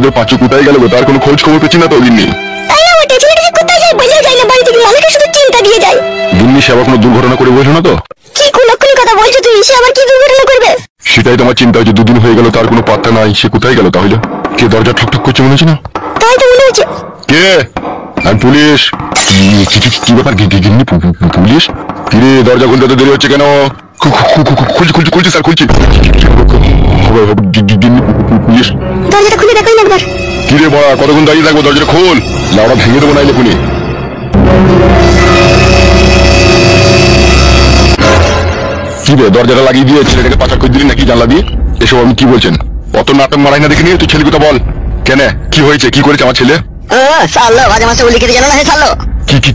তোদের পাঁচু কোথায় গেল গো? তার কোনো খোঁজ খবর পেছি না তো গিন্নি। গিন্নি সে আবার কোনো দুর্ঘটনা করে বলছো না তো? কি কুলক্ষণী কথা বলছো তুমি? সে আবার কি দুর্ঘটনা করবে? সেটাই তোমার চিন্তা হচ্ছে, দুদিন হয়ে গেল তার কোনো পাত্তা নাই, সে কোথায় গেল তাহলে? কে দরজা ঠকঠক করছে মনে হচ্ছে না? তাই তো মনে হচ্ছে। কে? আমি পুলিশ। কি ব্যাপার গিন্নি? পুলিশ? কিরে দরজা খুলতে তো দেরি হচ্ছে কেন? খুলছি স্যার, খুলছি। পুলিশ, দরজাটা খুলে দেখো একবার। কিরে বড়া, কতক্ষণ দাঁড়িয়ে থাকবো? দরজাটা খোল, লাউড়া ভেঙে দেবো নাইলে খুনি। কি রে, দরজাটা লাগিয়ে দিয়ে ছেলেটাকে পাচার করে দিলি নাকি জানলা দিয়ে? এসব আমি কি বলছেন? অত নাটক মারাই না দেখে নিয়ে তুই ছেলে কথা বল। কেন, কি হয়েছে? কি করেছে আমার ছেলে?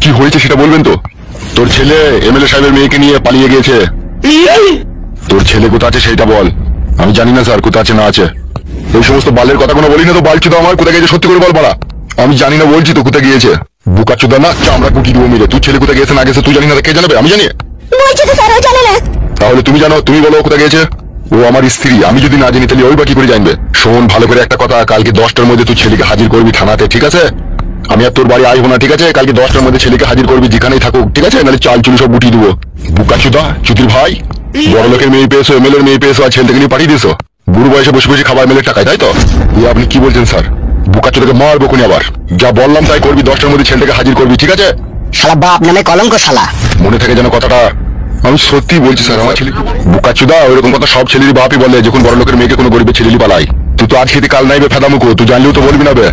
কি হয়েছে সেটা বলবেন তো? তোর ছেলে এমএলএ সাহেবের মেয়েকে নিয়ে পালিয়ে গিয়েছে। তোর ছেলে কোথায় আছে সেটা বল। আমি জানি না স্যার কোথায় আছে না আছে। এই সমস্ত বালের কথা কোনো বলি না তো। বালচুদা আমার কোথায় গিয়েছে সত্যি করে বল বাড়া। আমি জানি না বলছি তো কোথায় গিয়েছে। বুকাচুদা না চামড়া কুটি দেবো মিলে। তুই ছেলে কোথায় গিয়েছে না গেছে তুই জানি না, কে জানাবে? আমি জানি। বলছি তো স্যার, ও জানে না। তাহলে তুমি জানো, তুমি বলো কোথায় গিয়েছে। ও আমার স্ত্রী, আমি যদি না জানি তাহলে ওই বা কি করে জানবে? শোন ভালো করে একটা কথা, কালকে 10টার মধ্যে তুই ছেলেকে হাজির করবি থানাতে, ঠিক আছে? আমি আর তোর বাড়ি আসবো না, ঠিক আছে? কালকে 10টার মধ্যে ছেলেকে হাজির করবি যেখানেই থাকুক, ঠিক আছে? নাহলে চাল চুলি সব গুটিয়ে দেবো। বুকাচুদা, চুতির ভাই, বড় লোকের মেয়ে পেয়েছো, এমএলএর মেয়ে পেয়েছো, আর ছেলেকে নিয়ে পাঠিয়ে দিয়েছো বুড়ো বয়সে বসে বসে খাবার মেলে টাকায়, তাই তো? আপনি কি বলছেন স্যার? বুকাচুদাকে মারবো কোনি আবার? যা বললাম তাই করবি, 10টার মধ্যে ছেলেটাকে হাজির করবি, ঠিক আছে? শালা বাপ নামে কলঙ্ক শালা। মনে থাকে যেন কথাটা। আমি সত্যি বলছি স্যার, আমার ছেলে বুকাচুদা ওইরকম কথা সব ছেলেরই বাপই বলে যখন বড় লোকের মেয়েকে কোনো গরিবের ছেলেলি পালাই। তুই তো আজ খেতে কাল নাইবে ফেদামুকো, তুই জানলেও তো বলবি না বে।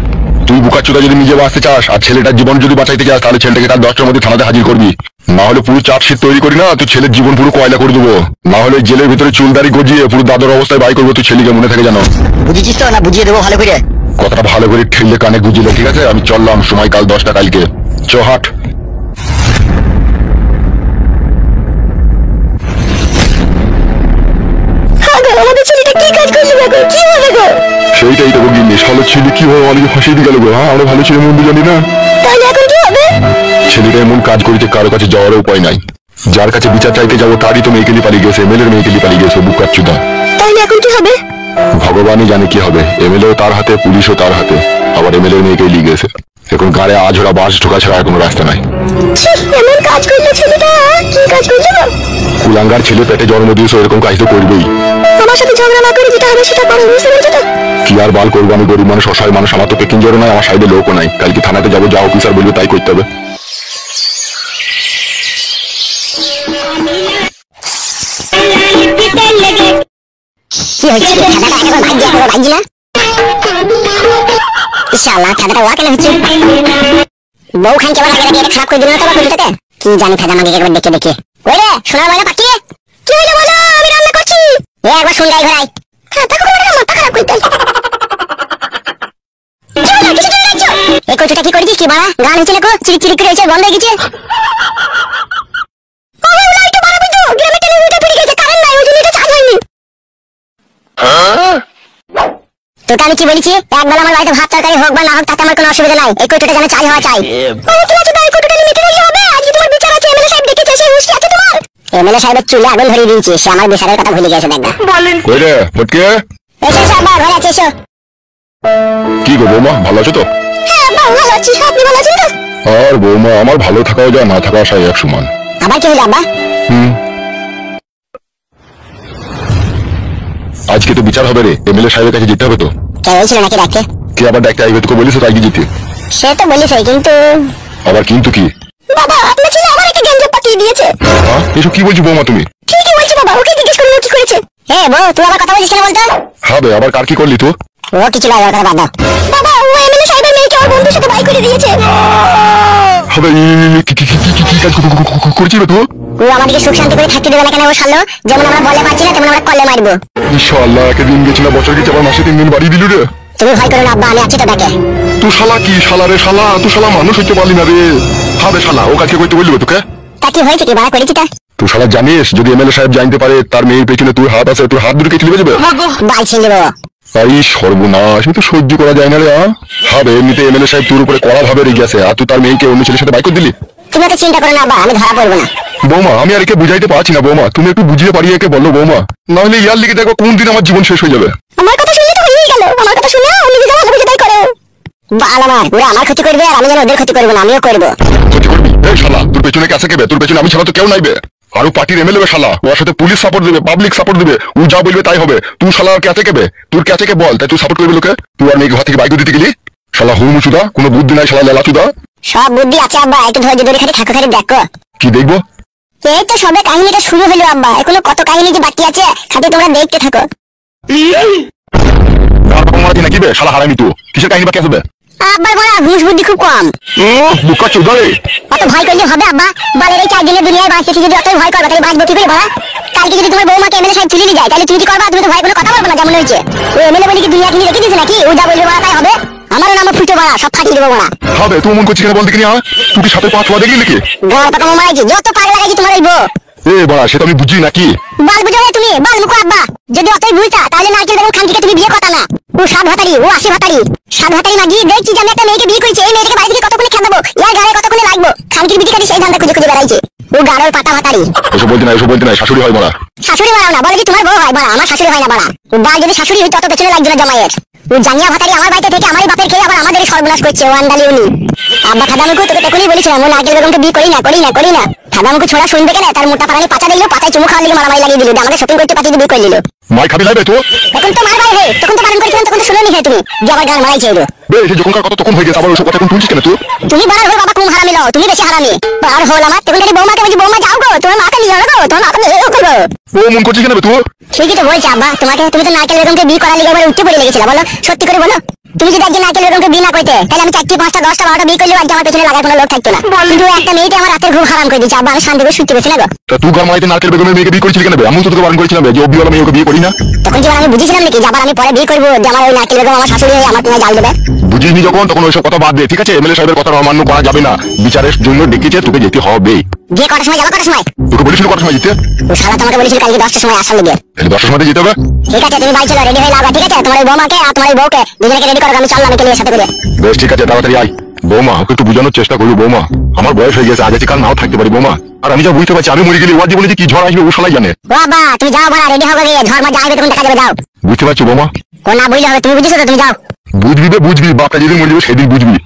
তুই বুকাচুদা যদি নিজে বাঁচতে চাস আর ছেলেটার জীবন যদি বাঁচাইতে চাস তাহলে ছেলেটাকে কাল 10টার মধ্যে থানাতে হাজির করবি। না হলে পুরো চার্জশিট তৈরি করি না, তুই ছেলের জীবন পুরো কয়লা করে দেবো। না হলে জেলের ভিতরে চুলদারি গজিয়ে পুরো দাদর অবস্থায় বাই করবো তুই ছেলেকে, মনে থাকে জানো? বুঝেছিস তো না? বুঝিয়ে দেবো ভালো করে। কথাটা ভালো করে ঠেললে কানে গুজিলে, ঠিক আছে? আমি চললাম, সময় কাল 10টা কালকে। হাট। আমাদের ছেলেটা কি কাজ করলো দেখো, কি হবে গো? সেইটাই তো গিয়ে শালো ছেলে কি হবে অনেকে ফাঁসিয়ে দিয়ে গেল গো। হ্যাঁ, আমরা ভালো ছেলে মন্দ জানি না। তাহলে এখন কি হবে? ছেলেটা এমন কাজ করেছে কারো কাছে যাওয়ার উপায় নাই। যার কাছে বিচার চাইতে যাবো তারই তো মেয়েকে পালিয়ে গেছে, এমএলএর মেয়েকে পালিয়ে গেছে বুকাচুদা। তাহলে এখন কি হবে? ভগবানই জানে কি হবে। এমএলএও তার হাতে, পুলিশও তার হাতে, আবার এমএলএর মেয়েকে লিয়ে গেছে। এখন গাড়ে আঝোড়া বাস ঢোকা ছাড়া আর কোনো রাস্তা নাই। এমন কাজ করলো ছেলেটা, কি কাজ করলো? কুলাঙ্গার ছেলে পেটে জন্ম দিয়েছে, এরকম কাজ তো করবেই। আমার সাথে ঝগড়া না করে যেটা হবে সেটা করো, বুঝতে পেরেছো তো? কি আর বাল করবো, আমি গরিব মানুষ, অসহায় মানুষ, আমার তো পেকিং জোরও নাই, আমার সাইডে লোকও নাই। কালকে থানাতে যাবো, যা অফিসার বলবে তাই করতে হবে। কি হচ্ছে? ঠাডাটা একবার ভাগ্য একবার ভাগ্য না। ইনশাআল্লাহ ঠাডাটা ওয়া কেন হচ্ছে? বউ খান কেমন লাগে এটা খারাপ করে দিল না তো বাকুলটাতে? কি জানি ঠাডা আমাকে একবার দেখে দেখে। ওই রে সোনার ময়না পাঠিয়ে কি হলো বলো? আমি রান্না করছি। এ একবার শুন গাই ঘোড়াই। হ্যাঁ, তাকে করে মাথা খারাপ করে দেয়। এই কচুটা কি করেছিস? কি বাড়া গান হচ্ছে নাকো? চিরি চিরি করে হয়েছে, বন্ধ হয়ে গেছে। তোকে আমি কি বলেছি? একবেলা আমার বাড়িতে ভাত তরকারি হোক বা না হোক তাতে আমার কোনো অসুবিধা নাই। এই কচুটা যেন চাই হওয়া চাই। এমএলএ সাহেবের চুলে আগুন ধরিয়ে দিয়েছি, সে আমার বিচারের কথা ভুলে গেছে। দেখা কই রে ফটকে? এসো সাবা, ঘরে আছি এসো। কি গো বৌমা, ভালো আছো তো? হ্যাঁ ভালো আছি, আপনি ভালো আছেন তো? আর বৌমা, আমার ভালো থাকাও যায় না থাকা আসাই এক সমান। আবার কি হলো আব্বা? আজকে তো বিচার হবে রে, এমএলএ সাহেবের কাছে যেতে হবে তো। কে হয়েছিল নাকি ডাকতে? কে আবার ডাকতে আইবে? তোকে বলিস তো আগে যেতে। সে তো বলিস কিন্তু আবার কিন্তু কি? বাবা আপনার ছেলে আমার একটা গেঞ্জি পাঠিয়ে দিয়েছে। হ্যাঁ, এসব কি বলছো বৌমা তুমি? ঠিকই বলছি বাবা, ওকে জিজ্ঞেস করুন কি করেছে। হে বউ, তুই আবার কথা বলছিস কেন বলতো? হবে, আবার কার কি করলি তো? ও কিছু না, কথা বাদ দাও। বাবা ও এমএলএ সাহেবের মেয়েকে ওর বন্ধুর সাথে বাই করে দিয়েছে। হবে কি কাজ করছিস তো? ও আমাদেরকে সুখ শান্তি করে থাকতে দেবে না কেন? ও শালো যেমন আমরা বলে পাচ্ছি না তেমন আমরা কলে মারবো। ইনশাআল্লাহ, একদিন গেছি না বছর গেছে, আবার মাসে 3 দিন বাড়ি দিলু রে। তুমি ভয় করো না আব্বা, আমি আছি তো দেখে। তুই শালা কি শালা রে শালা, তুই শালা মানুষ হইতে পারলি না রে। হবে শালা, ও কাছে কইতে বললি তোকে? তা কি হয়েছে? কি বাড়া করেছি তা? তুই শালা জানিস যদি এমএলএ সাহেব জানতে পারে তার মেয়ের পেছনে তুই হাত আছে, তুই হাত দুটো কেটে নেবে যাবে। বাল ছিঁড়ে দেবো। তাই সর্বনাশ, তো সহ্য করা যায় না রে। হবে এমনিতে এমএলএ সাহেব তোর উপরে কড়া ভাবে রেগে আছে, আর তুই তার মেয়েকে অন্য ছেলের সাথে বাইক করে দিলি। তুমি তো চিন্তা করো না আব্বা, আমি ধরা পড়বো না। বৌমা, আমি আর একে বুঝাইতে পারছি না বৌমা, তুমি একটু বুঝিয়ে পারিয়ে একে বলো বৌমা, নাহলে ইয়ার লিখে দেখো কোন দিন আমার জীবন শেষ হয়ে যাবে। আমার কথা শুনলে তো হয়েই হয়ে গেল আমার কথা শুনে নিজে যা ভালো বুঝে তাই করো। বাল আমার, ওরা আমার ক্ষতি করবে আর আমি যেন ওদের ক্ষতি করবো না, আমিও করবো। ক্ষতি করবি? এই শালা তোর পেছনে কাছে কেবে? তোর পেছনে আমি ছাড়া তো কেউ নাইবে। আরো পার্টির এমএলএ শালা, ওর সাথে পুলিশ সাপোর্ট দেবে, পাবলিক সাপোর্ট দেবে, ও যা বলবে তাই হবে। তুই শালা কাছে কেবে? তোর কাছে কে বল তাই তুই সাপোর্ট করবি লোকে? তুই আর মেয়ে ঘর থেকে বাইক দিতে গেলি? শালা হুমু চুদা, কোনো বুদ্ধি নাই শালা লেলা চুদা। সব বুদ্ধি আছে আব্বা, একটু ধৈর্য ধরে খালি থাকো, খালি দেখো। কি দেখবো? এই তো সবে কাহিনীটা শুরু হলো আব্বা, এখনো কত কাহিনী যে বাকি আছে, খালি তোমরা দেখতে থাকো। তারপর মারা নাকি বে শালা হারামি তুই, কিসের কাহিনী বাকি আসবে? আব্বার বলা হুঁশ বুদ্ধি খুব কম। বুকা চুদা রে। অত ভয় করলে হবে আব্বা? বালের এই 4 দিনের দুনিয়ায় বাঁচতেছি, যদি অতই ভয় করবে তাহলে বাঁচবো কি করে বলা? কালকে যদি তোমার বৌমাকে এমএলএ সাহেব তুলে নিয়ে যায় তাহলে তুমি কি করবা? তুমি তো ভয় কোনো কথা বলবে না যেমন হয়েছে। ও এমএলএ বলে কি দুনিয়া কিনে রেখে দিয়েছে নাকি? ও যা বলবে বলা তাই হবে? আমারও নাম ফুটো বলা, সব ফাটিয়ে দেবো বলা। হবে তুই মন করছিস কেন বল দেখি? তুই কি সাথে 5 দেখলি নাকি? গাল পাকা মারাইছি, যত পাগলা লাগাইছি তোমার ওই বউ। এ বাড়া, সেটা আমি বুঝি নাকি? বাল বুঝো না তুমি, বাল মুখো আব্বা। যদি অতই বুঝতা তাহলে নারকেল বেগম খানকিকে তুমি বিয়ে করতা না। ও 7 ভাতারি, ও 80 ভাতারি। 7 ভাতারি মাগি দেখছি যে আমি একটা মেয়েকে বিয়ে করেছি, এই মেয়েটাকে বাড়ি থেকে কতক্ষণে খেদাবো, ইয়ার গায়ে কতক্ষণে লাগবো। খানকির বিটি কাটি সেই ধান্দা খুঁজে খুঁজে বেড়াইছে। ও গাড়োর পাতা ভাতারি। ওসব বলতে না, শাশুড়ি হয় বড়া। শাশুড়ি বাড়াও না, বলে কি তোমার বউ হয় বড়া, আমার শাশুড়ি হয় না বড়া। বাল যদি শাশুড়ি হইতো তত পেছনে লাগতো না জমায়ের। ও জানিয়া ভাতারি আমার বাড়িতে থেকে আমারই বাপের খেয়ে আবার আমাদের সর্বনাশ করছে, ও আন্দালি উনি। আব্বা খাদামুকু তোকে তখনই বলেছিলাম ও নারকেল বেগমকে বিয়ে করি না। খাদামুকু ছোড়া শুনবে কেন? তার মোটা পাড়ানি পাচা দিল, পাচায় চুমু খাওয়ার লিগে মারামারি লাগিয়ে দিল, আমাদের শপিং করতে পাঠিয়ে বিয়ে করে দিল। মাই খাবি লাইবে তো? এখন তো মারবাই হে, তখন তো বারণ করেছিলাম, তখন তো শুনোনি হে তুমি, যে আমার গান মারাইছে এলো। বে সে যখনকার কথা তখন হয়ে গেছে, আবার ওসব কথা এখন তুলছিস কেন তুই? তুমি বাড়ার হো বাবা, কোন হারামি লও, তুমি বেশি হারামি। আর হল আমার তখন যদি বৌমাকে বলছি বৌমা যাও গো, তোমার মাকে নিয়ে যাও গো, তোমার মাকে নিয়ে যাও গো। ও মন করছিস কেন বে তুই? ঠিকই তো বলছি আব্বা, তোমাকে তুমি তো নারকেল বেগমকে বিয়ে করার লিগে একবার উঠতে পড়ে লেগেছিল, বলো সত্যি করে বলো। তুমি যদি একজন নারকেল বেগমকে বিয়ে না করতে তাহলে আমি 4টি 5টা 10টা 12টা বিয়ে করলেও আজকে আমার পেছনে লাগার কোনো লোক থাকতো না। কিন্তু একটা মেয়েতে আমার রাতের ঘুম হারাম করে দিচ্ছে আব্বা, আমি শান্তি করে শুতে পেরেছি না গো। তা তুই ঘর মাইতে নারকেল বেগমের মেয়েকে বিয়ে করেছিলি কেন বে? আমি তো তোকে বারণ করেছিলাম যে ও বিয়েওয়ালা মেয়েকে বিয়ে করি না। তখন কি আমি বুঝেছিলাম নাকি যে আবার আমি পরে বিয়ে করবো, যে আমার ওই নারকেল বেগম আমার শাশুড়ি হয়ে আমার তোমায় জাল দেবে? বুঝিসনি যখন, তখন ওইসব কথা বাদ দে, ঠিক আছে? এমএলএ সাহেবের কথা অমান্য করা যাবে না, বিচারের জন্য ডেকেছে, তোকে যেতে হবে। বিয়ে করার সময় যাবো কটার সময়? তোকে বলেছিল কটার সময় যেতে? ও শালা তোমাকে বলেছিল কালকে 10টার সময় আসার লেগে। 10টার সময় যেতে হবে। ঠিক আছে তুমি বাড়ি চলো, রেডি হয়ে লাগা, ঠিক আছে? তোমার ওই বৌমাকে আর তোমার ওই বউকে দুজনকে রেডি করো, আমি চললাম একেলিয়ে সাথে করে। বেশ ঠিক আছে, তাড়াতাড়ি আয়। বৌমা ওকে একটু বোঝানোর চেষ্টা করবো। বৌমা আমার বয়স হয়ে গেছে, আজ আছে কাল নাও থাকতে পারি বৌমা। আর আমি যা বুঝতে পারছি আমি মরে গেলে ওর জীবনে যে কি ঝড় আসবে ও শালাই জানে। বাবা তুমি যাও বড়া, রেডি হবে গিয়ে, ঝড় মা যাবে তখন দেখা যাবে, যাও। বুঝতে পারছো বৌমা? কোন না বুঝলে হবে, তুমি বুঝেছো তো, তুমি যাও। বুঝবি বে বুঝবি, বাপটা যেদিন মরে যাবে সেদিন বুঝবি।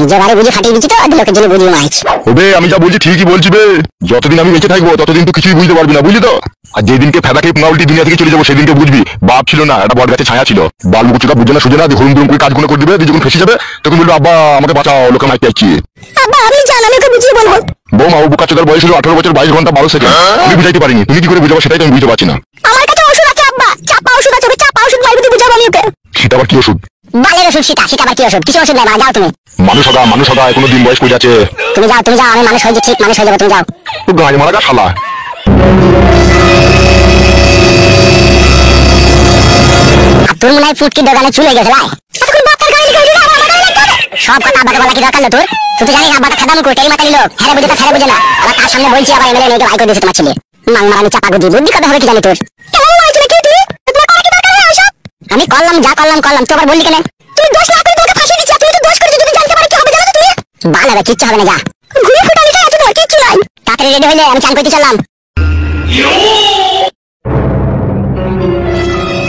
নিজে বাড়ি বুঝে ফাটিয়ে দিচ্ছি তো, লোকের জন্য বুঝবো মাইছ। ওবে আমি যা বলছি ঠিকই বলছি বে, যতদিন আমি বেঁচে থাকবো ততদিন তো কিছুই বুঝতে পারবি না, বুঝলি তো? আর যেদিনকে ফেদাকে পুঙ্গাউলটি দুনিয়া থেকে চলে যাবো সেদিনকে বুঝবি বাপ ছিল না, একটা বট গাছে ছায়া ছিল। বাল মুকুচুটা বুঝে না সুঝে না, হুড়ুম দুরুম করে কাজগুলো করে দিবে, যখন ফেসে যাবে তখন বলবে আব্বা আমাকে বাঁচাও, লোকে মাইতে যাচ্ছি। আব্বা আপনি জান, আমি ওকে বুঝিয়ে বলবো। বৌমা ও বুকা চোদার বয়স হলো 18 বছর 22 ঘন্টা 12 সেকেন্ড। আমি বুঝাইতে পারিনি, তুমি কি করে বুঝাবো সেটাই তো আমি বুঝতে পারছি না। আমার কাছে ওষুধ আছে আব্বা, চাপা ওষুধ আছে, ওকে চাপা ওষুধ মাইরে বুঝাবো আমি ওকে। সেটা আবার কি ওষুধ? বালের ওষুধ সেটা, সেটা আবার কি ওষুধ? কিছু ওষুধ নাই মা, যাও তুমি। মানুষ হগা কোনো দিন বয়স করে যাচ্ছে। তুমি যাও, আমি মানুষ হয়েছি, ঠিক মানুষ হয়ে যাবো, তুমি যাও। তো গায়ে মারা গা শালা। তোর মনে হয় ফুটকি দোকানে চলে গেছে লাই। এখন বাচ্চার গাড়ি গাড়ি না, আমার গাড়ি লাগবে। সব কথা আব্বাকে বলা কি দরকার না তোর? তুই তো জানিস আব্বাকে খাদাম কোটাই মাতালি লোক, হ্যাঁ বুঝে তা ছেড়ে বুঝে না। আবার তার সামনে বলছি আবার এমএলএ মেয়েকে ভাই করে দিয়েছে তোমার ছেলে। মাং মারানি চাপা গুদি, বুদ্ধি কথা হবে কি জানি তোর? কেমন হয়েছিল কি তুই? তোমার করা কি দরকার হয় সব? আমি করলাম যা করলাম, তুই আবার বললি কেন? তুমি দোষ না করে তোকে ফাঁসি দিচ্ছি, তুমি তো দোষ করেছো, যদি জানতে পারে কি হবে জানো তো তুমি? বাল হবে, কিচ্ছু হবে না, যা। ঘুরে ফুটানিটা এত দরকার কিচ্ছু নাই। তাড়াতাড়ি রেডি হইলে আমি চান করতে চললাম।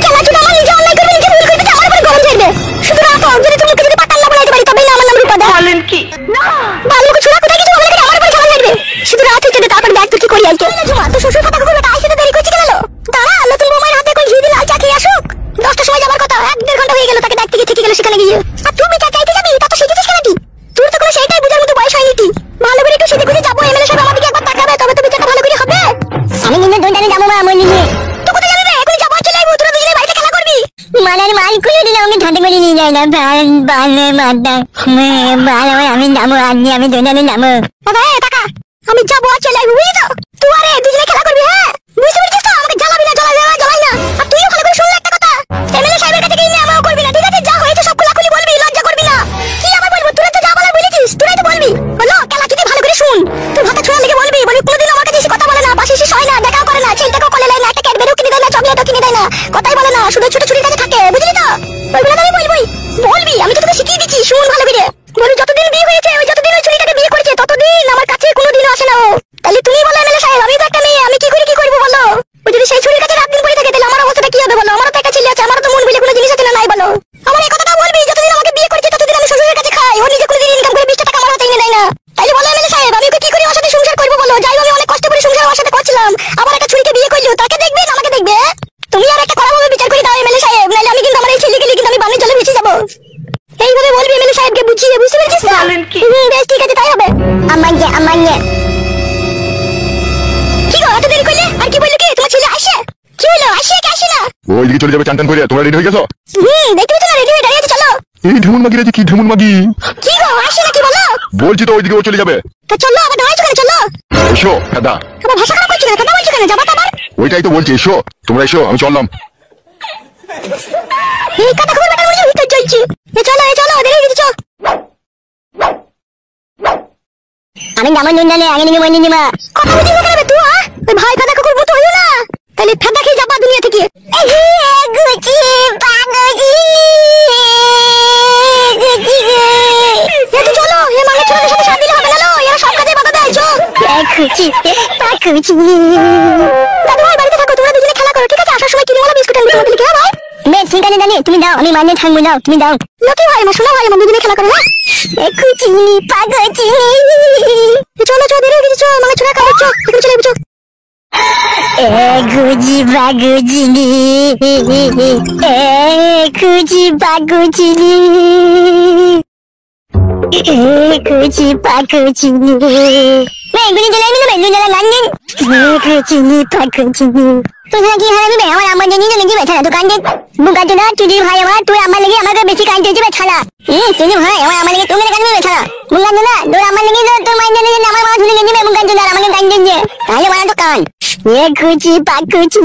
কেলা তুই আমার নিজে অন্যায় করবি, নিজে ভুল করবি, তো আমার উপরে গরম ঝরবে। শুধু রাখো, যদি তুমি যদি পাতাল না বলাইতে পারি তবেই না আমার নাম রূপা। বলেন কি? না বালুকে ছোড়া কোথায় কিছু বলে আমার উপরে ঝাল লাগবে। শুধু রাত থেকে তারপর দেখ তুই কি করি আজকে। জুমা তো শ্বশুর কথা কইবে, তাই সেটা দেরি করছি কেন? দাঁড়া, নতুন বৌমার হাতে কই ঘি দিল, চা খেয়ে আসুক। 10টার সময় যাবার কথা, 1-1.5 ঘন্টা হয়ে গেল, তাকে ডাকতে গিয়ে থেকে গেল সেখানে গিয়ে। আর তুমি চা চাইতে যাবি, তা তো সেজেছিস কেন তুই? তোর তো কোনো সেইটাই বুঝার মতো বয়স হয়নি। তুই ভালো করে একটু সেজে গুজে যাবো, এমএলএ সাহেব আমার দিকে একবার তাকাবে, তবে তো বিচারটা ভালো করে হবে। আমি কিন্তু দুইটানে যাবো মা, মই নিয়ে। তো কোথায় যাবি রে? এখনই যাবো, চলে আইবো, তোরা দুজনে বাড়িতে খেলা করবি। মানে মাল খুলে দিলে আমাকে ঠান্ডা করে নিয়ে যায় না, বালে মাথা ভালো, আমি যাবো আজকে, আমি দুইটানে যাবো। বাবা টাকা আমি যাবো আর চলে আইবো, বুঝলি তো? তুই আরে দুজনে খেলা করবি, হ্যাঁ বুঝতে পেরেছিস তো? আমাকে জ্বালাবি না, জ্বালাই না। আর তুইও ভালো করে শুনলে একটা কথা, এমএলএ সাহেবের কাছে গিয়ে আমাও করবি না, ঠিক আছে? যা হয়েছে সব খোলাখুলি বলবি, লজ্জা করবি না। কি আবার বলবো? তোরা তো যা বলার বলেছিস, তোরাই তো বলবি। বলো খেলা তুই ভালো করে শুন, তুই ভাতা ছোড়ার লেগে বলবি কোনোদিন আমার কাছে এসে কথা বলে না, পাশে এসে শয় না, দেখাও করে না, ছেলেটাকেও কলে নেয় না, একটা ক্যাডবেরিও কিনে দেয় না, চকলেটও কিনে দেয় না, কথাই বলে না, শুধু ছোট ছুরির কাছে থাকে, বুঝলি তো? বলবি না? আমি বলবি, আমি তো তোকে শিখিয়ে দিচ্ছি, শুন ভালো করে। বলি যতদিন বিয়ে হয়েছে, ওই যতদিন ওই ছুরিটাকে বিয়ে করেছে ততদিন আমার কাছে কোনোদিনও আসে না ও। তাহলে তুমি বলো এমএলএ সাহেব, আমি তো একটা মেয়ে, আমি কি করবো বলো? ও যদি সেই ছুরির কাছে রাত দিন পড়ে থাকে তাহলে আমার অবস্থাটা কি হবে বলো? আমারও তো একটা ছেলে আছে, আমারও তো মন বলে কোনো জিনিস আছে না, নাই বলো? ওইদিকে চলে যাবে চান টান করে। তোমরা রেডি হয়ে গেছো? দেখতে তো রেডি হয়ে দাঁড়িয়ে আছি, চলো। এই ঢেমুন মাগি যে কি ঢেমুন মাগি? কি গো আসে নাকি বলো? বলছি তো ওইদিকে ও চলে যাবে। তো চলো, আবার দাঁড়াইছো কেন? চলো। এসো দাদা। আবার ভাষা খারাপ করছো কেন? কথা বলছো কেন? যাবা তো আবার। ওইটাই তো বলছি, এসো তোমরা এসো, আমি চললাম। এই কথা খবর বেটার বলছি ভিতর চলছি। এ চলো দেরি হয়ে গেছে। আমি নামন নুনডালে আগে নিয়ে মই নিয়ে মা। কথা বুঝি কেন বে তুই? ওই ভাই দাদা কুকুর মতো হইও না, তাহলে ঠান্ডা খেয়ে যাবা দুনিয়া থেকে। গুচি পাগুচি গুচি তুই চলো, এ মানে ছোটদের সাথে সাথ দিলে হবে না। এরা সব কাজে বাধা দেয়। চল গুচি পাগুচি। দাদু ভাই বাড়িতে থাকো, তোমরা দুজনে খেলা করো, ঠিক আছে? আসার সময় কিনে বিস্কুট আনবে তোমাদের লিখে। ভাই বেশ ঠিক আছে জানি, তুমি দাও, আমি মানে থাকবো। দাও তুমি দাও। লকি ভাই, আমার শোনা ভাই, আমার দুজনে খেলা করো। গুচি পাগুচি। চলো দেরি হয়ে গেছে। মানে ছোট কাজ করছো, এখানে চলে এসো। গুচি পাগুচি গুচি পাগুচি গুচি পাগুচি বেগুনি জ্বালা নিল, বেগুনি জ্বালা লাঙ্গেন গুচি পাগুচি। তোরা কি হারাবি বে? আমার আমার জানি না কি বেছানা দোকান দে বুকা চোদা চুদি ভাই আমার, তুই আমার লেগে আমাকে বেশি কাজ দিয়েছিস বেছানা। চুদি ভাই আমার লেগে তুমি কাজ দিবে বেছানা বুকা চোদা। তোর আমার লেগে তোর মাইন্ড জানি না আমার মা শুনে গেছে বুকা চোদা আমাকে কাজ দিয়েছে। তাহলে বলা তো কান গুচি পাগুচি।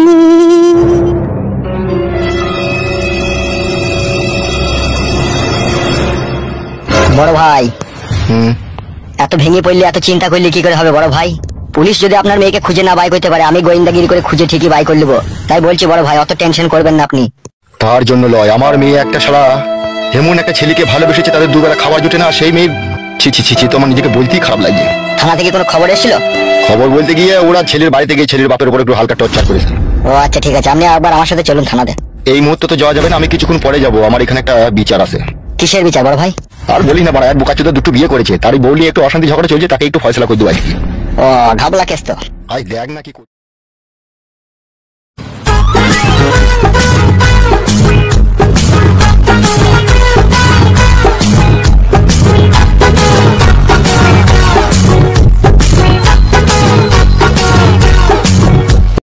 বড় ভাই, এত ভেঙে পড়লে এত চিন্তা করলে কি করে হবে বড় ভাই? পুলিশ যদি আপনার মেয়েকে খুঁজে না বাই করতে পারে, আমি গোয়েন্দাগিরি করে খুঁজে ঠিকই বাই করে নেবো। তাই বলছি বড় ভাই, অত টেনশন করবেন না আপনি। তার জন্য লয়, আমার মেয়ে একটা শালা এমন একটা ছেলেকে ভালোবেসেছে, তাদের দুবেলা খাওয়া জুটে না, সেই মেয়ে ছি ছি ছি ছি, তোমার নিজেকে বলতেই খারাপ লাগছে। থানা থেকে কোনো খবর এসেছিল? খবর বলতে গিয়ে ওরা ছেলের বাড়িতে গিয়ে ছেলের বাপের উপর একটু হালকা টর্চার করেছে। ও আচ্ছা ঠিক আছে, আপনি একবার আমার সাথে চলুন থানাতে। এই মুহূর্তে তো যাওয়া যাবে না, আমি কিছুক্ষণ পরে যাবো, আমার এখানে একটা বিচার আছে। কিসের বিচার বড় ভাই? আর বলি না বাড়া, এক বোকাচোদা দুটো বিয়ে করেছে, তারই বউ নিয়ে একটু অশান্তি ঝগড়া চলছে, তাকে একটু ফয়সলা করে দেবো। ও ঘাবলা কেস তো। আজ দেখ না কি